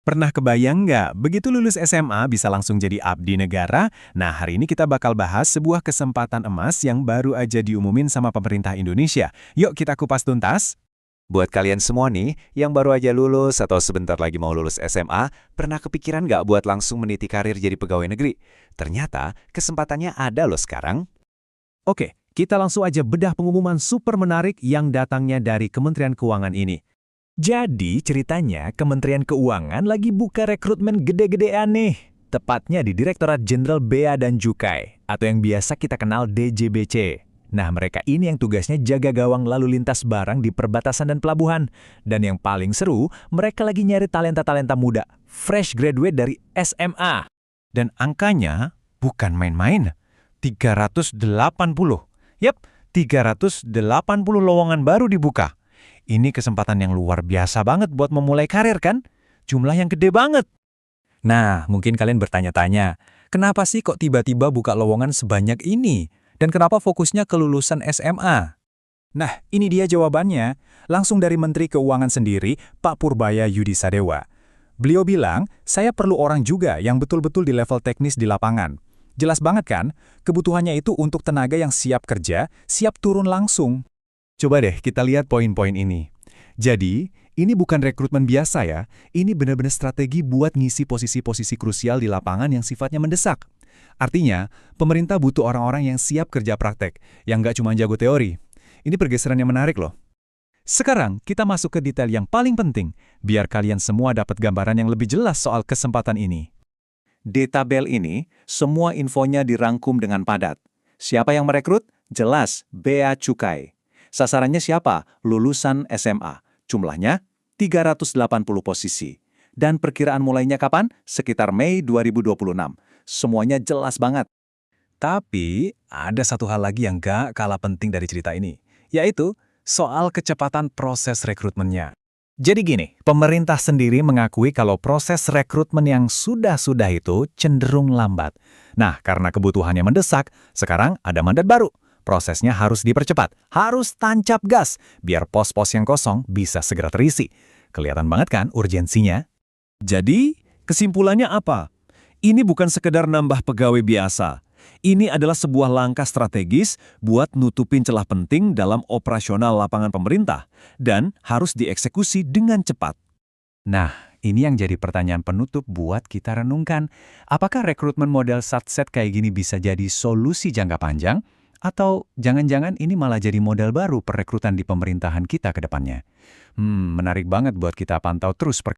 Pernah kebayang nggak, begitu lulus SMA bisa langsung jadi abdi negara? Nah, hari ini kita bakal bahas sebuah kesempatan emas yang baru aja diumumin sama pemerintah Indonesia. Yuk kita kupas tuntas. Buat kalian semua nih, yang baru aja lulus atau sebentar lagi mau lulus SMA, pernah kepikiran nggak buat langsung meniti karir jadi pegawai negeri? Ternyata, kesempatannya ada loh sekarang. Oke, kita langsung aja bedah pengumuman super menarik yang datangnya dari Kementerian Keuangan ini. Jadi ceritanya Kementerian Keuangan lagi buka rekrutmen gede-gedean nih. Tepatnya di Direktorat Jenderal Bea dan Cukai, atau yang biasa kita kenal DJBC. Nah, mereka ini yang tugasnya jaga gawang lalu lintas barang di perbatasan dan pelabuhan. Dan yang paling seru, mereka lagi nyari talenta-talenta muda, fresh graduate dari SMA. Dan angkanya bukan main-main, 380. Yap, 380 lowongan baru dibuka. Ini kesempatan yang luar biasa banget buat memulai karir kan? Jumlah yang gede banget. Nah, mungkin kalian bertanya-tanya, kenapa sih kok tiba-tiba buka lowongan sebanyak ini? Dan kenapa fokusnya ke lulusan SMA? Nah, ini dia jawabannya. Langsung dari Menteri Keuangan sendiri, Pak Purbaya Yudi Sadewa. Beliau bilang, saya perlu orang juga yang betul-betul di level teknis di lapangan. Jelas banget kan? Kebutuhannya itu untuk tenaga yang siap kerja, siap turun langsung. Coba deh kita lihat poin-poin ini. Jadi, ini bukan rekrutmen biasa ya. Ini benar-benar strategi buat ngisi posisi-posisi krusial di lapangan yang sifatnya mendesak. Artinya, pemerintah butuh orang-orang yang siap kerja praktek, yang nggak cuma jago teori. Ini pergeseran yang menarik loh. Sekarang, kita masuk ke detail yang paling penting, biar kalian semua dapat gambaran yang lebih jelas soal kesempatan ini. Di tabel ini, semua infonya dirangkum dengan padat. Siapa yang merekrut? Jelas, Bea Cukai. Sasarannya siapa? Lulusan SMA. Jumlahnya 380 posisi. Dan perkiraan mulainya kapan? Sekitar Mei 2026. Semuanya jelas banget. Tapi, ada satu hal lagi yang gak kalah penting dari cerita ini, yaitu soal kecepatan proses rekrutmennya. Jadi gini, pemerintah sendiri mengakui kalau proses rekrutmen yang sudah-sudah itu cenderung lambat. Nah, karena kebutuhannya mendesak, sekarang ada mandat baru. Prosesnya harus dipercepat, harus tancap gas, biar pos-pos yang kosong bisa segera terisi. Kelihatan banget kan urgensinya? Jadi, kesimpulannya apa? Ini bukan sekedar nambah pegawai biasa. Ini adalah sebuah langkah strategis buat nutupin celah penting dalam operasional lapangan pemerintah dan harus dieksekusi dengan cepat. Nah, ini yang jadi pertanyaan penutup buat kita renungkan. Apakah rekrutmen model satset kayak gini bisa jadi solusi jangka panjang? Atau jangan-jangan ini malah jadi model baru perekrutan di pemerintahan kita ke depannya? Menarik banget buat kita pantau terus